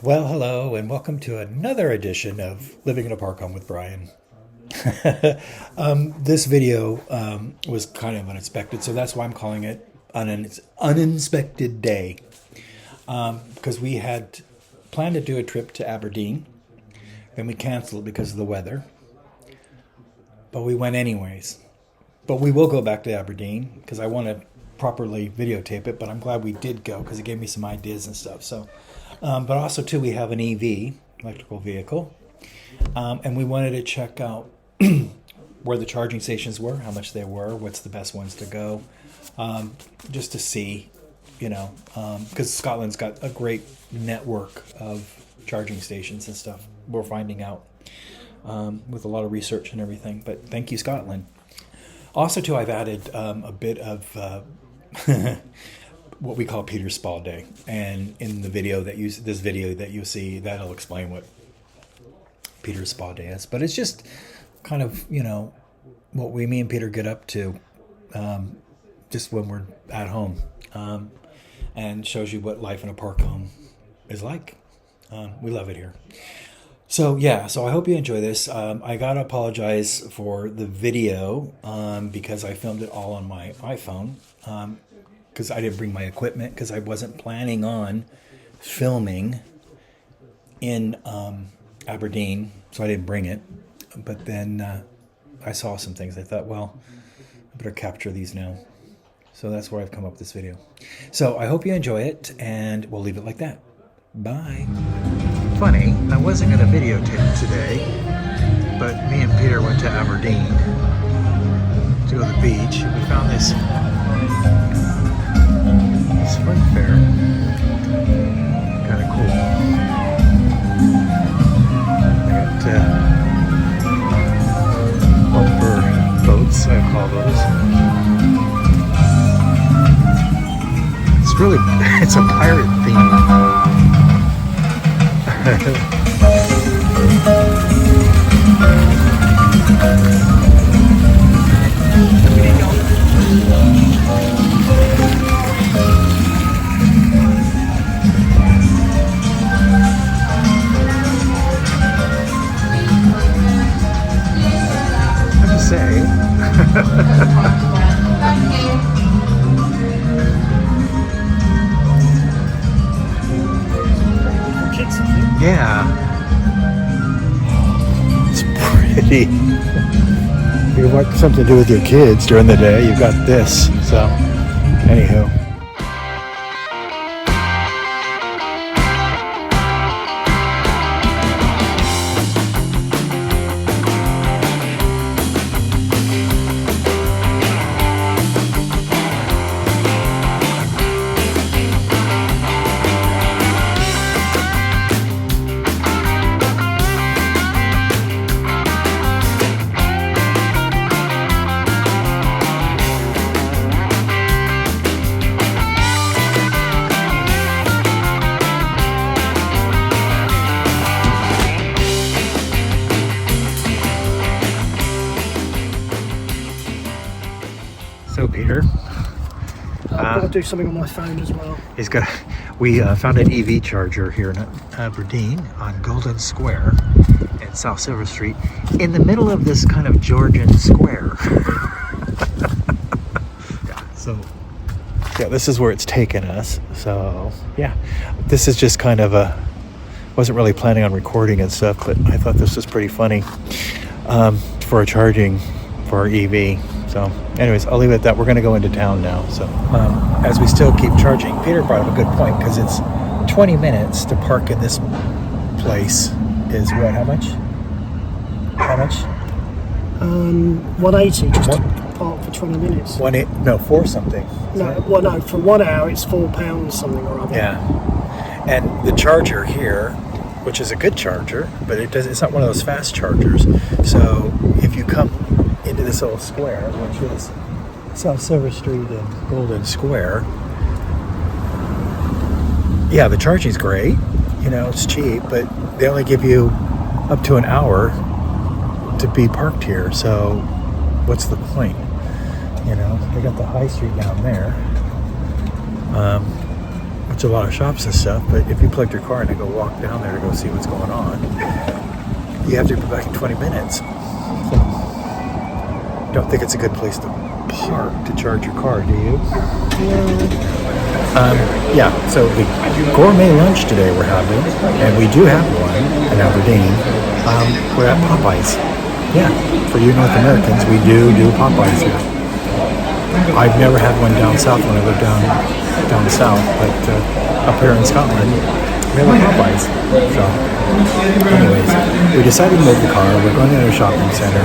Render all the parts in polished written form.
Well, hello, and welcome to another edition of Living in a Park Home with Brian. This video was kind of unexpected, so that's why I'm calling it Uninspected Day. Because we had planned to do a trip to Aberdeen, then we canceled it because of the weather. But we went anyways. But we will go back to Aberdeen because I want to properly videotape it, but I'm glad we did go because it gave me some ideas and stuff. So. But also, too, we have an EV, electrical vehicle, and we wanted to check out where the charging stations were, how much they were, what's the best ones to go, just to see, because Scotland's got a great network of charging stations and stuff. We're finding out with a lot of research and everything, but thank you, Scotland. Also, too, I've added a bit of... what we call Peter's Spa Day, and in the video that you see, that'll explain what Peter's Spa Day is. But it's just kind of what me and Peter get up to, just when we're at home, and shows you what life in a park home is like. We love it here. So I hope you enjoy this. I gotta apologize for the video because I filmed it all on my iPhone. Because I didn't bring my equipment, because I wasn't planning on filming in Aberdeen, so I didn't bring it. But then I saw some things. I thought, well, I better capture these now. So that's where I've come up with this video. So I hope you enjoy it, and we'll leave it like that. Bye. Funny, I wasn't going to videotape today, but me and Peter went to Aberdeen to go to the beach. We found this fun fair. Kind of cool. They got bumper boats, I call those. It's a pirate theme. Yeah, it's pretty. You want something to do with your kids during the day, you've got this. So, anywho. So Peter, I've got to do something on my phone as well. We found an EV charger here in Aberdeen on Golden Square in South Silver Street, in the middle of this kind of Georgian square. This is where it's taken us. So this is just kind of wasn't really planning on recording and stuff, but I thought this was pretty funny for a charging for our EV. So anyways, I'll leave it at that. We're going to go into town now. So as we still keep charging, Peter brought up a good point, because it's 20 minutes to park in this place is what? How much? 180 just to park for 20 minutes. For something. No, for 1 hour it's £4 something or other. Yeah. And the charger here, which is a good charger, but it's not one of those fast chargers. So if you come into this little square, which is South Silver Street and Golden Square, the charging's great. It's cheap, but they only give you up to an hour to be parked here. So what's the point? They got the high street down there, It's a lot of shops and stuff, but if you plugged your car in and go walk down there to go see what's going on, you have to be back in 20 minutes. Don't think it's a good place to park to charge your car, do you? Yeah, so the gourmet lunch today we're having, and we do have one in Aberdeen. We're at Popeyes. Yeah, for you North Americans, we do Popeyes here. I've never had one down south when I lived down south, but up here in Scotland, we have Popeyes. So, anyways, we decided to move the car. We're going to a shopping center.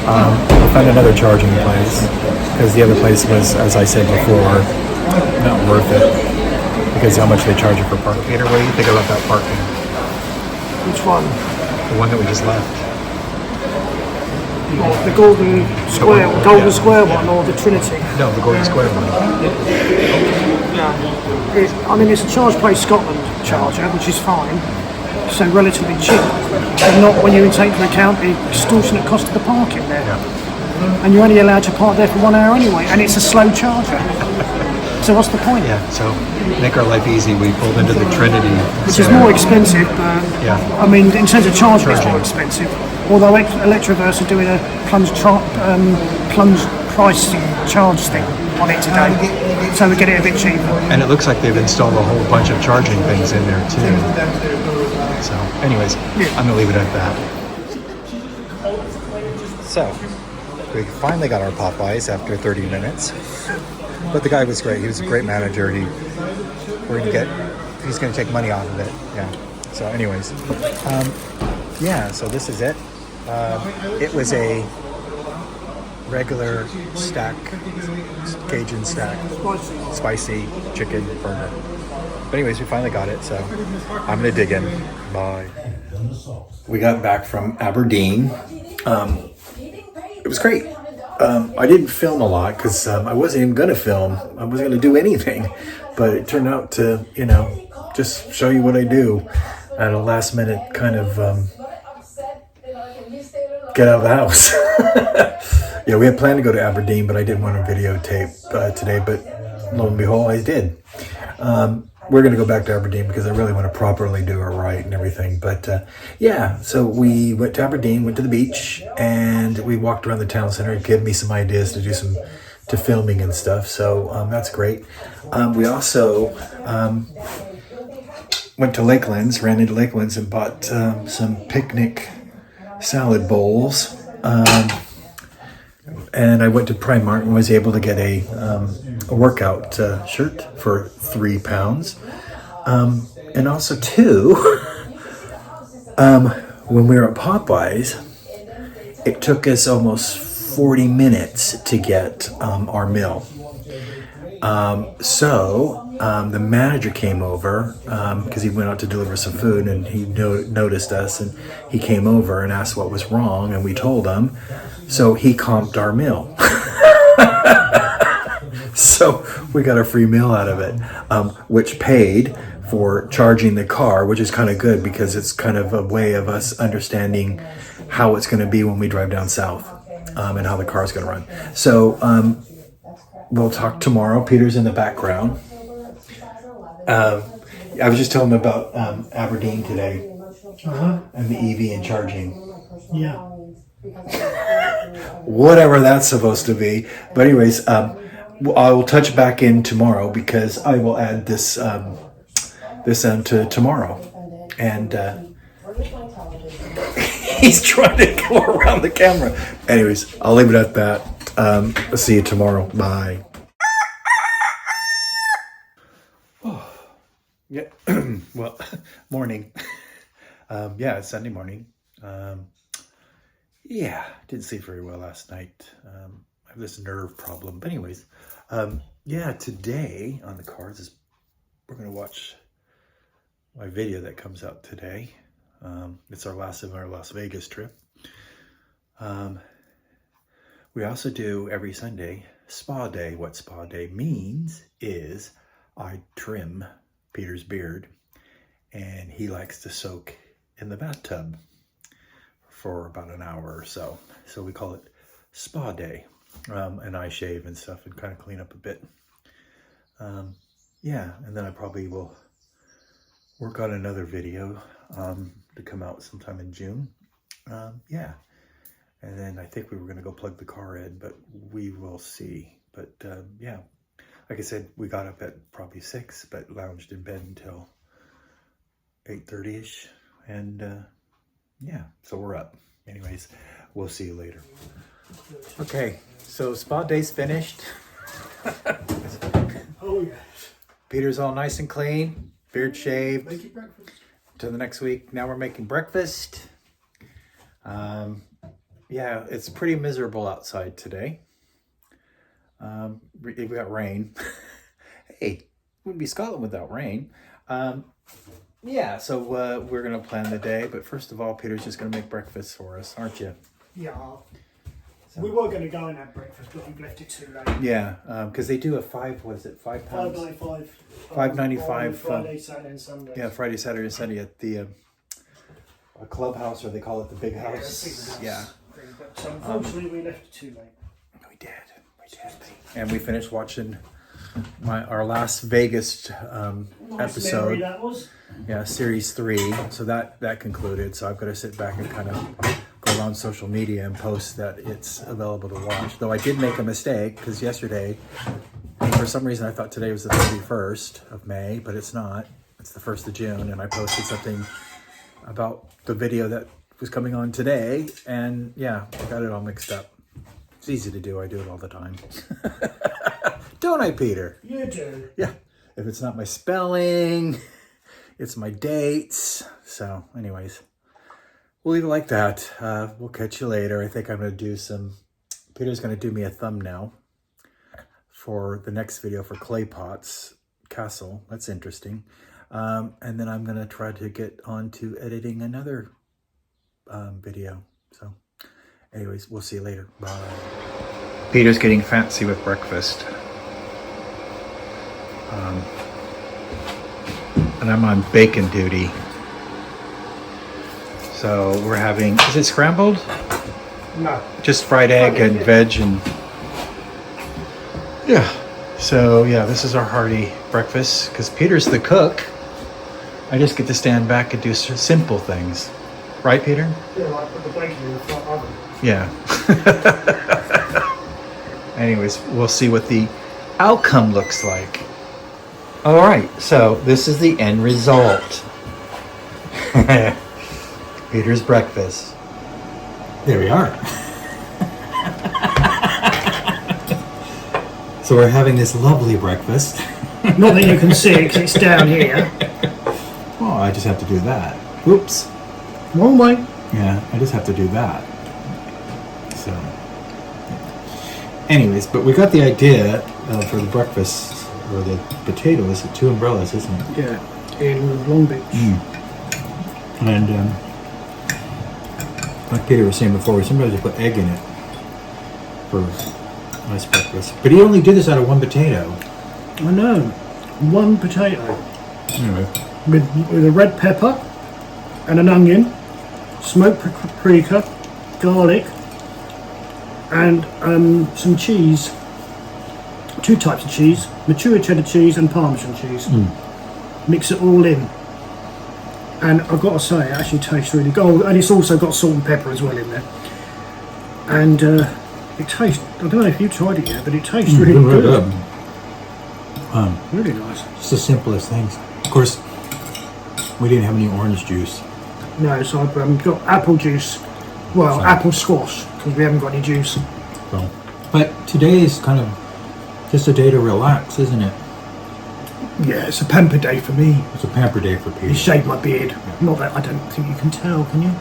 We'll find another charging place because the other place was, as I said before, not worth it because how much they charge you for parking. Peter, what do you think about that parking? Which one? The one that we just left. The Golden Square, Square one, or the Trinity? No, the Golden Square one. Yeah. I mean, it's a Charge Place Scotland charger, which is fine. So relatively cheap, but not when you take into account the extortionate cost of the parking there. Yeah. And you're only allowed to park there for 1 hour anyway, and it's a slow charger. So what's the point? Yeah, so make our life easy, we pulled into the Trinity. Which is more expensive, but yeah. I mean, in terms of charging, it's more expensive. Although Electroverse are doing a plunge price charge thing on it today, so we get it a bit cheaper. And it looks like they've installed a whole bunch of charging things in there too. So, anyways, yeah. I'm gonna leave it at that. So, we finally got our Popeyes after 30 minutes. But the guy was great. He was a great manager. He's gonna take money out of it. Yeah. So, anyways, yeah. So this is it. It was a regular stack, Cajun stack, spicy chicken burger. But anyways, we finally got it. So I'm gonna dig in. Bye. We got back from Aberdeen. It was great. I didn't film a lot because I wasn't even going to film. I wasn't going to do anything. But it turned out to, just show you what I do at a last minute kind of get out of the house. Yeah, we had planned to go to Aberdeen, but I didn't want to videotape today. But lo and behold, I did. We're going to go back to Aberdeen because I really want to properly do it right and everything. But yeah, so we went to Aberdeen, went to the beach, and we walked around the town center. It gave me some ideas to do to filming and stuff. So that's great. We also went to Lakelands, ran into Lakelands and bought some picnic salad bowls. And I went to Primark and was able to get a workout shirt for £3. And also too, when we were at Popeyes, it took us almost 40 minutes to get our meal. So the manager came over because he went out to deliver some food, and he noticed us, and he came over and asked what was wrong, and we told him. So he comped our meal. So we got a free meal out of it, which paid for charging the car, which is kind of good because it's kind of a way of us understanding how it's going to be when we drive down south, and how the car is going to run. So we'll talk tomorrow. Peter's in the background. I was just telling him about Aberdeen today, and the EV and charging. Yeah. Whatever that's supposed to be. But anyways, I will touch back in tomorrow because I will add this to tomorrow. And he's trying to go around the camera. Anyways, I'll leave it at that. I'll see you tomorrow. Bye. Oh, yeah. Well, morning. Yeah, it's Sunday morning. Yeah, didn't sleep very well last night. I have this nerve problem. But anyways, yeah, today on the cards we're going to watch my video that comes out today. It's our last of our Las Vegas trip. We also do every Sunday spa day. What spa day means is I trim Peter's beard, and he likes to soak in the bathtub for about an hour or so. So we call it spa day. And I shave and stuff and kind of clean up a bit. yeah, and then I probably will work on another video to come out sometime in June. Yeah, and then I think we were going to go plug the car in, but we will see. But yeah, like I said, we got up at probably 6, but lounged in bed until 8:30ish, and yeah, so we're up. Anyways, we'll see you later. Okay, so spa day's finished. Oh yeah. Peter's all nice and clean, beard shaved. Make it breakfast. Till the next week. Now we're making breakfast. Yeah, it's pretty miserable outside today. We got rain. Hey, wouldn't be Scotland without rain. Yeah, so we're gonna plan the day, but first of all, Peter's just gonna make breakfast for us, aren't you? Yeah. We were going to go and have breakfast, but we've left it too late. Yeah, because they do a £5 pounds? £5.95. $5.95. Friday, Saturday, and Sunday. Yeah, Friday, Saturday, and Sunday at the a clubhouse, or they call it the big house. Yeah. But unfortunately, we left it too late. We did. And we finished watching our Las Vegas episode. Memory that was. Yeah, series 3. So that concluded. So I've got to sit back and kind of go on social media and post that it's available to watch. Though I did make a mistake, because yesterday, for some reason, I thought today was the 31st of May, but it's not. It's the 1st of June, and I posted something about the video that was coming on today, and yeah, I got it all mixed up. It's easy to do. I do it all the time. Don't I, Peter? You do. Yeah. If it's not my spelling, it's my dates. So anyways, we'll leave it like that. We'll catch you later. I think I'm going to do Peter's going to do me a thumbnail for the next video for Clay Pot's Castle. That's interesting. And then I'm going to try to get on to editing another video. So anyways, we'll see you later. Bye. Peter's getting fancy with breakfast. And I'm on bacon duty. So we're having, is it scrambled? No. Just fried egg and veg and yeah. So yeah, this is our hearty breakfast because Peter's the cook. I just get to stand back and do simple things. Right, Peter? Yeah, like put the bacon in the front oven. Yeah. Anyways, we'll see what the outcome looks like. All right, so this is the end result. Peter's breakfast. There we are. So we're having this lovely breakfast. Not that you can see it because it's down here. Oh, I just have to do that. Oops. One way. Yeah, I just have to do that. So, anyways, but we got the idea for the breakfast, or the potatoes, 2 umbrellas, isn't it? Yeah, in Long Beach. And like Peter was saying before, we sometimes put egg in it for nice breakfast. But he only did this out of 1 potato. I know. 1 potato. Anyway. With a red pepper and an onion, smoked paprika, garlic, and some cheese. 2 types of cheese, mature cheddar cheese and Parmesan cheese. Mix it all in. And I've got to say, it actually tastes really good. Oh, and it's also got salt and pepper as well in there. And it tastes, I don't know if you've tried it yet, but it tastes really good. Really nice. Just the simplest things. Of course, we didn't have any orange juice. No, so I've got apple juice. Well, apple squash, because we haven't got any juice. So, but today is kind of just a day to relax, isn't it? Yeah, it's a pamper day for me. It's a pamper day for Peter. You shave my beard. Yeah. Not that I don't think you can tell, can you?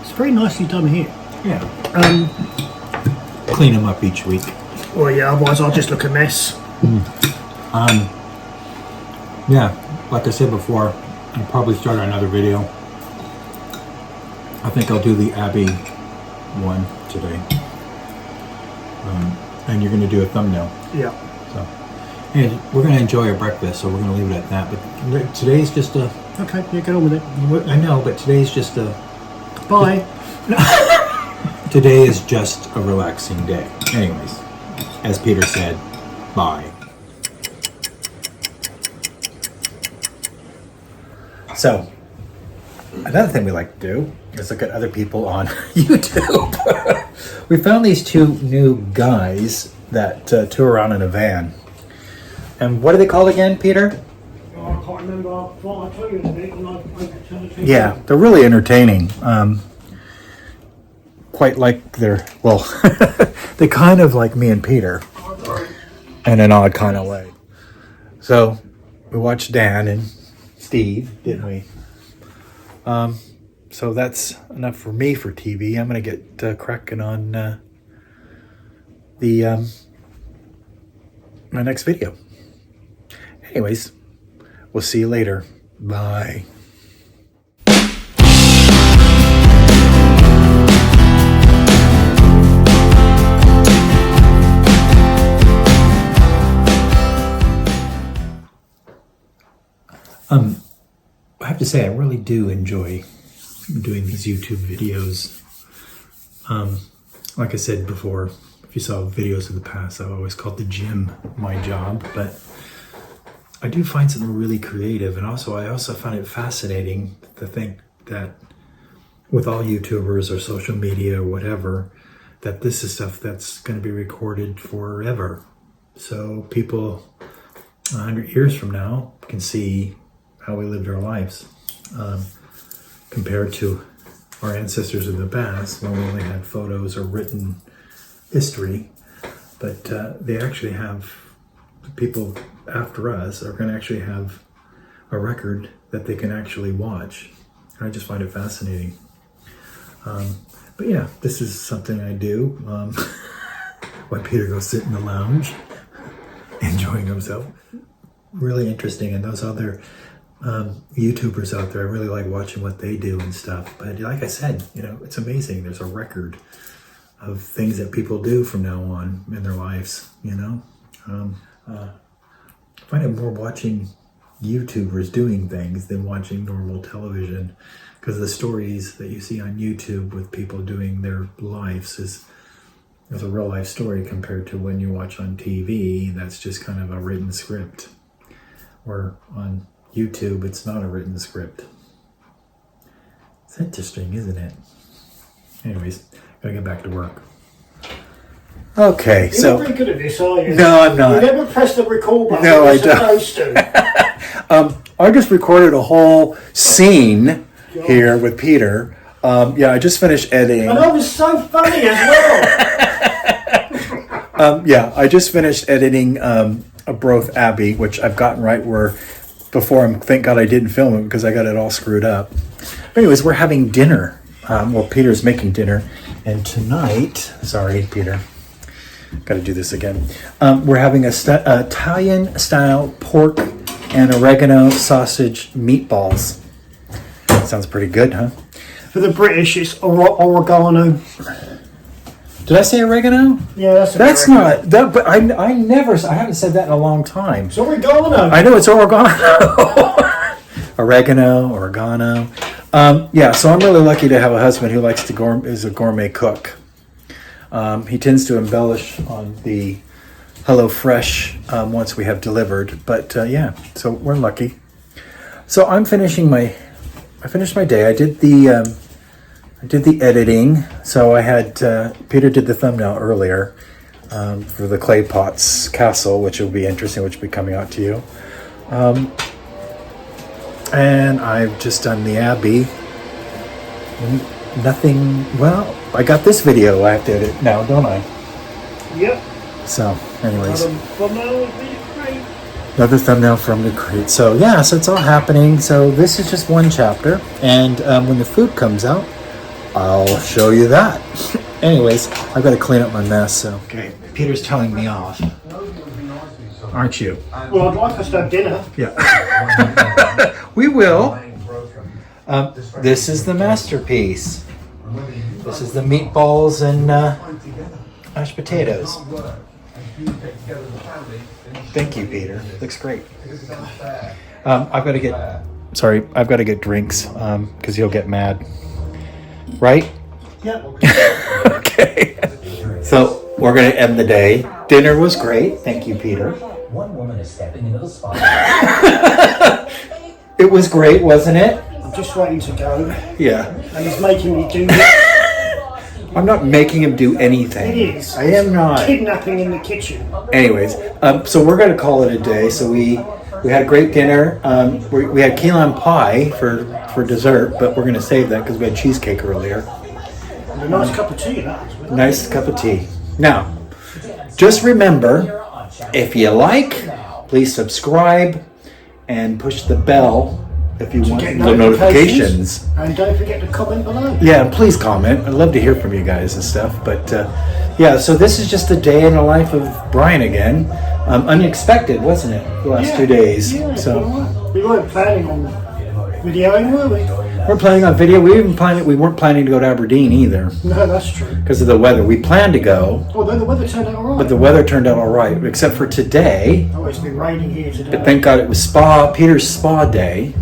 It's very nicely done here. Yeah. Clean them up each week. Well, yeah, otherwise I'll just look a mess. Yeah, like I said before, I'll probably start another video. I think I'll do the Abbey one today. And you're going to do a thumbnail. Yeah. So, and we're going to enjoy our breakfast, so we're going to leave it at that. But today's just a... Okay, yeah, get on with it. I know, but today's just a... Bye. Today is just a relaxing day. Anyways, as Peter said, bye. So, another thing we like to do is look at other people on YouTube. We found these two new guys that tour around in a van. And what are they called again, Peter? Oh, I can't remember what I told you in a bit. And I Yeah, they're really entertaining. Quite like they kind of like me and Peter in an odd kind of way. So we watched Dan and Steve, didn't we? So that's enough for me for TV. I'm going to get cracking on my next video. Anyways, we'll see you later. Bye. I have to say, I really do enjoy doing these YouTube videos. Like I said before, if you saw videos of the past, I've always called the gym my job, but I do find something really creative, and I also find it fascinating to think that with all YouTubers or social media or whatever, that this is stuff that's going to be recorded forever. So people 100 years from now can see how we lived our lives, compared to our ancestors in the past when we only had photos or written history. But they actually have, the people after us are going to actually have a record that they can actually watch. And I just find it fascinating. But yeah, this is something I do when Peter goes sit in the lounge enjoying himself. Really interesting. And those other YouTubers out there, I really like watching what they do and stuff. But like I said, it's amazing. There's a record of things that people do from now on in their lives, I find it more watching YouTubers doing things than watching normal television, because the stories that you see on YouTube with people doing their lives is a real life story compared to when you watch on TV. That's just kind of a written script. Or on YouTube, it's not a written script. It's interesting, isn't it? Anyways, gotta get back to work. Okay, You're not very good at this, are you? No, I'm not. You never press the record button. No, I don't. Supposed to. I just recorded a whole scene here with Peter. I just finished editing. And I was so funny as well. I just finished editing Broth Abbey, which I've gotten right where before. Thank God I didn't film it because I got it all screwed up. But anyways, we're having dinner. Peter's making dinner, and tonight, sorry, Peter, got to do this again. We're having Italian-style pork and oregano sausage meatballs. Sounds pretty good, huh? For the British, it's oregano. Did I say oregano? Yeah, that's not that. But I haven't said that in a long time. It's oregano. I know it's oregano. Oregano. So I'm really lucky to have a husband who likes to is a gourmet cook. He tends to embellish on the HelloFresh once we have delivered. But so we're lucky. So I finished my day. I did the editing. So I had Peter did the thumbnail earlier for the Clay Pots Castle, which will be interesting, which will be coming out to you. And I've just done the Abbey. Nothing. Well, I got this video I have to edit now, don't I? Yep. So, anyways. Another thumbnail from the crate. So it's all happening. So this is just one chapter, and when the food comes out, I'll show you that. Anyways, I've got to clean up my mess. So okay, Peter's telling me off, aren't you? Well, I'd like us to have dinner. Yeah, we will. This is the masterpiece. This is the meatballs and mashed potatoes. Thank you, Peter. Looks great. I've got to get drinks because he'll get mad. Right? Yep. Okay. So we're going to end the day. Dinner was great. Thank you, Peter. One woman is stepping into the spot. It was great, wasn't it? I'm just waiting to go, Yeah. and he's making me do it. I'm not making him do anything. It is. I am not. Kidnapping in the kitchen. Anyways, so we're going to call it a day. So we had a great dinner. We had key lime pie for dessert, but we're going to save that because we had cheesecake earlier. And a nice cup of tea, that was. Nice cup of tea. Now, just remember, if you like, please subscribe and push the bell if you want Get the notifications. And don't forget to comment below. Yeah, please comment. I'd love to hear from you guys and stuff. But yeah, so this is just a day in the life of Brian again. Unexpected, wasn't it? The last 2 days. Yeah, So we weren't planning on videoing, were we? we're planning on video. We weren't planning to go to Aberdeen either No, that's true. because of the weather. We planned to go, Although the weather turned out alright. but the weather turned out all right, except for today. Oh, it's been raining here today. But thank God it was Peter's spa day.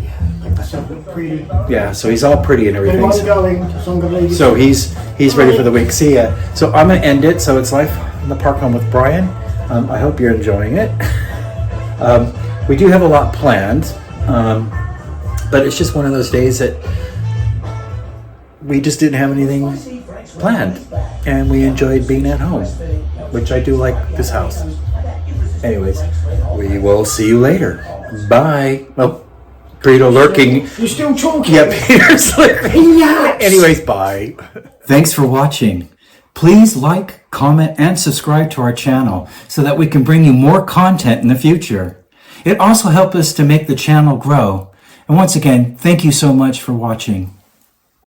Make myself look pretty. Yeah, so he's all pretty and everything. Anyone going, so I'm going to leave you. So he's ready for the week. See ya. So I'm gonna end it. So it's Life in the Park Home with Brian. I hope you're enjoying it. We do have a lot planned, but it's just one of those days that we just didn't have anything planned, and we enjoyed being at home, which I do like this house. Anyways, we will see you later. Bye. Oh, Peter lurking. You're still talking? Yeah, Peter's lurking. Yes. Anyways, bye. Thanks for watching. Please like, comment, and subscribe to our channel so that we can bring you more content in the future. It also helps us to make the channel grow. And once again, thank you so much for watching.